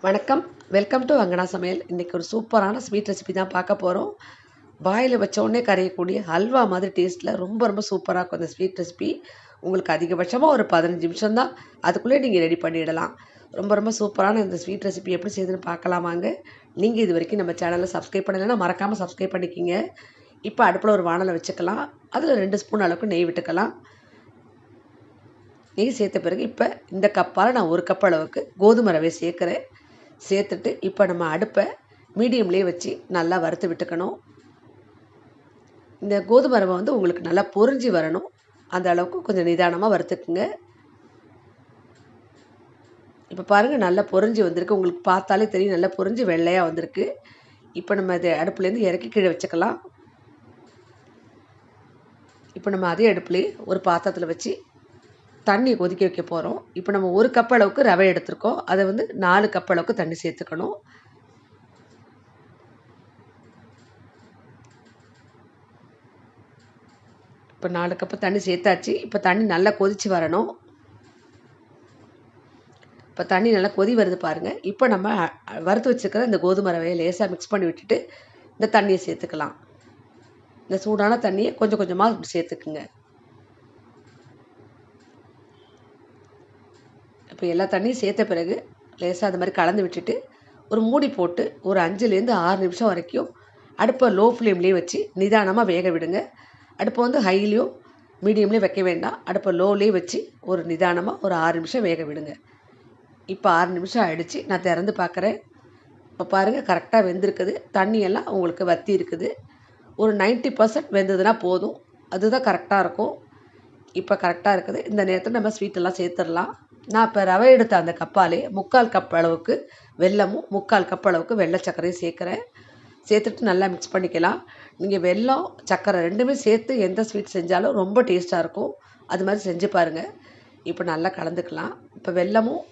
வணக்கம். Welcome to அங்கனா சமையல். இன்றைக்கி ஒரு சூப்பரான ஸ்வீட் ரெசிபி தான் பார்க்க போகிறோம். வாயில் வச்ச உடனே கரையக்கூடிய ஹல்வா மாதிரி டேஸ்ட்டில் ரொம்ப சூப்பராக இருக்கும் இந்த ஸ்வீட் ரெசிபி. உங்களுக்கு அதிகபட்சமாக ஒரு 15 நிமிஷம் தான், அதுக்குள்ளே நீங்கள் ரெடி பண்ணிடலாம். ரொம்ப சூப்பரான இந்த ஸ்வீட் ரெசிபி எப்படி செய்யுதுன்னு பார்க்கலாமாங்க. நீங்கள் இது வரைக்கும் நம்ம சேனலை சப்ஸ்கிரைப் பண்ணலைன்னா மறக்காமல் சப்ஸ்கிரைப் பண்ணிக்கிங்க. இப்போ அடுப்பில் ஒரு வானலை வச்சுக்கலாம். அதில் 2 ஸ்பூன் அளவுக்கு நெய் விட்டுக்கலாம். நெய் சேர்த்த பிறகு இப்போ இந்த கப்பால் நான் 1 கப் அளவுக்கு கோதுமை ரவை சேர்க்குறேன். சேர்த்துட்டு இப்போ நம்ம அடுப்பை மீடியம்லேயே வச்சு நல்லா வறுத்து விட்டுக்கணும். இந்த கோதுமை ரவை உங்களுக்கு நல்லா பொரிஞ்சு வரணும். அந்த அளவுக்கு கொஞ்சம் நிதானமாக வறுத்துக்குங்க. இப்போ பாருங்கள், நல்லா பொரிஞ்சு வந்திருக்கு. உங்களுக்கு பார்த்தாலே தெரியும், நல்லா பொரிஞ்சு வெள்ளையாக வந்திருக்கு. இப்போ நம்ம இதை அடுப்புலேருந்து இறக்கி கீழே வச்சுக்கலாம். இப்போ நம்ம அதே அடுப்புலேயே ஒரு பாத்திரத்தில் வச்சு தண்ணி கொதிக்க வைக்க போகிறோம். இப்போ நம்ம 1 கப் அளவுக்கு ரவை எடுத்துருக்கோம். அதை 4 கப் அளவுக்கு தண்ணி சேர்த்துக்கணும். இப்போ 4 கப்பு தண்ணி சேர்த்தாச்சு. இப்போ தண்ணி நல்லா கொதித்து வரணும். இப்போ தண்ணி நல்லா கொதி வருது பாருங்கள். இப்போ நம்ம வறுத்து வச்சுருக்கிற இந்த கோதுமை ரவையை லேசாக மிக்ஸ் பண்ணி விட்டுட்டு இந்த தண்ணியை சேர்த்துக்கலாம். இந்த சூடான தண்ணியை கொஞ்சம் கொஞ்சமாக சேர்த்துக்குங்க. இப்போ எல்லா தண்ணியும் சேர்த்த பிறகு லேசாக அது மாதிரி கலந்து விட்டுட்டு ஒரு மூடி போட்டு ஒரு 5லேருந்து 6 நிமிஷம் வரைக்கும் அடுப்பை லோ ஃப்ளேம்லேயே வச்சு நிதானமாக வேக விடுங்க. அடுப்பை ஹைலேயோ மீடியம்லேயும் வைக்க வேண்டாம். அடுப்பை லோலேயே வச்சு ஒரு நிதானமாக ஒரு 6 நிமிஷம் வேக விடுங்க. இப்போ 6 நிமிஷம் ஆகிடுச்சு. நான் திறந்து பார்க்குறேன். இப்போ பாருங்கள், கரெக்டாக வெந்திருக்குது. தண்ணியெல்லாம் உங்களுக்கு வற்றி இருக்குது. ஒரு 90% வெந்ததுன்னா போதும். அதுதான் கரெக்டாக இருக்கும். இப்போ கரெக்டாக இருக்குது. இந்த நேரத்தில் நம்ம ஸ்வீட்டெல்லாம் சேர்த்துடலாம். நான் இப்போ ரவை எடுத்த அந்த கப்பாலே 3/4 கப் அளவுக்கு வெல்லமும் 3/4 கப் அளவுக்கு வெள்ளை சர்க்கரையும் சேர்க்குறேன். சேர்த்துட்டு நல்லா மிக்ஸ் பண்ணிக்கலாம். நீங்கள் வெல்லம் சர்க்கரை 2மே சேர்த்து எந்த ஸ்வீட் செஞ்சாலும் ரொம்ப டேஸ்ட்டாக இருக்கும். அது மாதிரி செஞ்சு பாருங்கள். இப்போ நல்லா கலந்துக்கலாம். இப்போ வெல்லமும்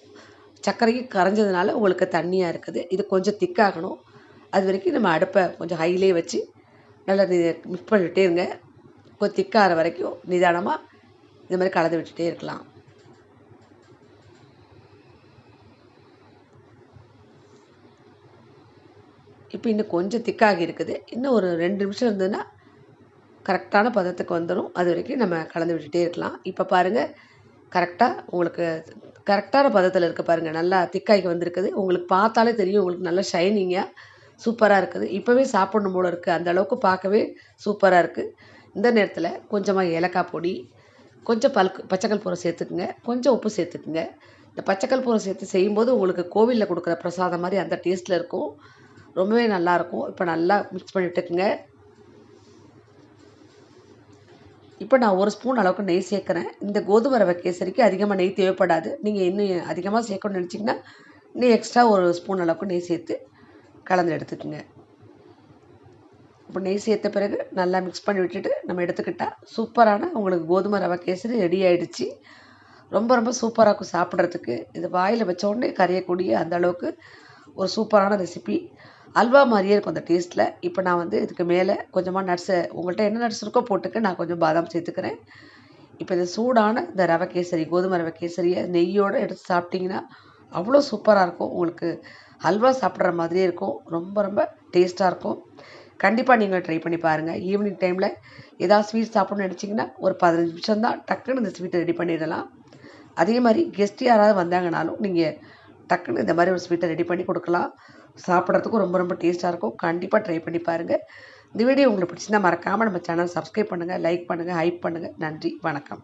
சர்க்கரையும் கரைஞ்சதுனால உங்களுக்கு தண்ணியாக இருக்குது. இது கொஞ்சம் திக்காகணும். அது வரைக்கும் நம்ம அடுப்பை கொஞ்சம் ஹைலே வச்சு நல்லா மிக்ஸ் பண்ணிவிட்டே இருங்க. கொஞ்சம் திக்காகிற வரைக்கும் நிதானமாக இது மாதிரி கலந்து விட்டுட்டே இருக்கலாம். இப்போ இன்னும் கொஞ்சம் திக்காகி இருக்குது. இன்னும் ஒரு 2 நிமிஷம் இருந்ததுன்னா கரெக்டான பதத்துக்கு வந்துடும். அது வரைக்கும் நம்ம கலந்து விட்டுட்டே இருக்கலாம். இப்போ பாருங்கள், உங்களுக்கு கரெக்டான பதத்தில் இருக்க பாருங்கள். நல்லா திக்காகி வந்திருக்குது. உங்களுக்கு பார்த்தாலே தெரியும், உங்களுக்கு நல்லா ஷைனிங்காக சூப்பராக இருக்குது. இப்போவே சாப்பிடணும் போல இருக்குது. அந்த அளவுக்கு பார்க்கவே சூப்பராக இருக்குது. இந்த நேரத்தில் கொஞ்சமாக ஏலக்காய் பொடி, கொஞ்சம் பச்சைக்கற்பூரம் சேர்த்துக்குங்க. கொஞ்சம் உப்பு சேர்த்துக்குங்க. இந்த பச்சைக்கற்பூரம் சேர்த்து செய்யும்போது உங்களுக்கு கோவிலில் கொடுக்குற பிரசாதம் மாதிரி அந்த டேஸ்ட்டில் இருக்கும். ரொம்பவே நல்லாயிருக்கும். இப்போ நல்லா மிக்ஸ் பண்ணி விட்டுக்குங்க. இப்போ நான் 1 ஸ்பூன் அளவுக்கு நெய் சேர்க்குறேன். இந்த கோதுமை ரவை கேசரிக்கு அதிகமாக நெய் தேவைப்படாது. நீங்கள் இன்னும் அதிகமாக சேர்க்கணும்னு நினச்சிங்கன்னா இன்னும் எக்ஸ்ட்ரா 1 ஸ்பூன் அளவுக்கு நெய் சேர்த்து கலந்து எடுத்துக்கோங்க. இப்போ நெய் சேர்த்த பிறகு நல்லா மிக்ஸ் பண்ணி விட்டுட்டு நம்ம எடுத்துக்கிட்டால் சூப்பரான உங்களுக்கு கோதுமை ரவை கேசரி ரெடி ஆகிடுச்சு. ரொம்ப சூப்பராக இருக்கும் சாப்பிட்றதுக்கு. இது வாயில் வச்ச உடனே கரையக்கூடிய அந்த அளவுக்கு ஒரு சூப்பரான ரெசிபி. அல்வா மாதிரியே இருக்கும் அந்த டேஸ்ட்டில். இப்போ நான் இதுக்கு மேலே கொஞ்சமாக நட்ஸை, உங்கள்கிட்ட என்ன நட்ஸ் இருக்கோ போட்டுக்க, நான் கொஞ்சம் பாதாம் சேர்த்துக்கிறேன். இப்போ இந்த சூடான இந்த ரவை கேசரி, கோதுமை ரவை கேசரியை நெய்யோடு எடுத்து சாப்பிட்டிங்கன்னா அவ்வளோ சூப்பராக இருக்கும். உங்களுக்கு அல்வா சாப்பிட்ற மாதிரியே இருக்கும். ரொம்ப டேஸ்ட்டாக இருக்கும். கண்டிப்பாக நீங்கள் ட்ரை பண்ணி பாருங்கள். ஈவினிங் டைமில் ஏதாவது ஸ்வீட் சாப்பிட்ணுன்னு நினச்சிங்கன்னா ஒரு 15 நிமிஷம் தான், டக்குன்னு இந்த ஸ்வீட்டை ரெடி பண்ணிடலாம். அதே மாதிரி கெஸ்ட் யாராவது வந்தாங்கனாலும் நீங்கள் டக்குன்னு இந்த மாதிரி ஒரு ஸ்வீட்டை ரெடி பண்ணி கொடுக்கலாம். சாப்பிட்றதுக்கும் ரொம்ப டேஸ்ட்டாக இருக்கும். கண்டிப்பாக ட்ரை பண்ணி பாருங்கள். இந்த வீடியோ உங்களுக்கு பிடிச்சிருந்தா மறக்காமல் நம்ம சேனல் சப்ஸ்கிரைப் பண்ணுங்கள், லைக் பண்ணுங்கள், ஹைப் பண்ணுங்கள். நன்றி, வணக்கம்.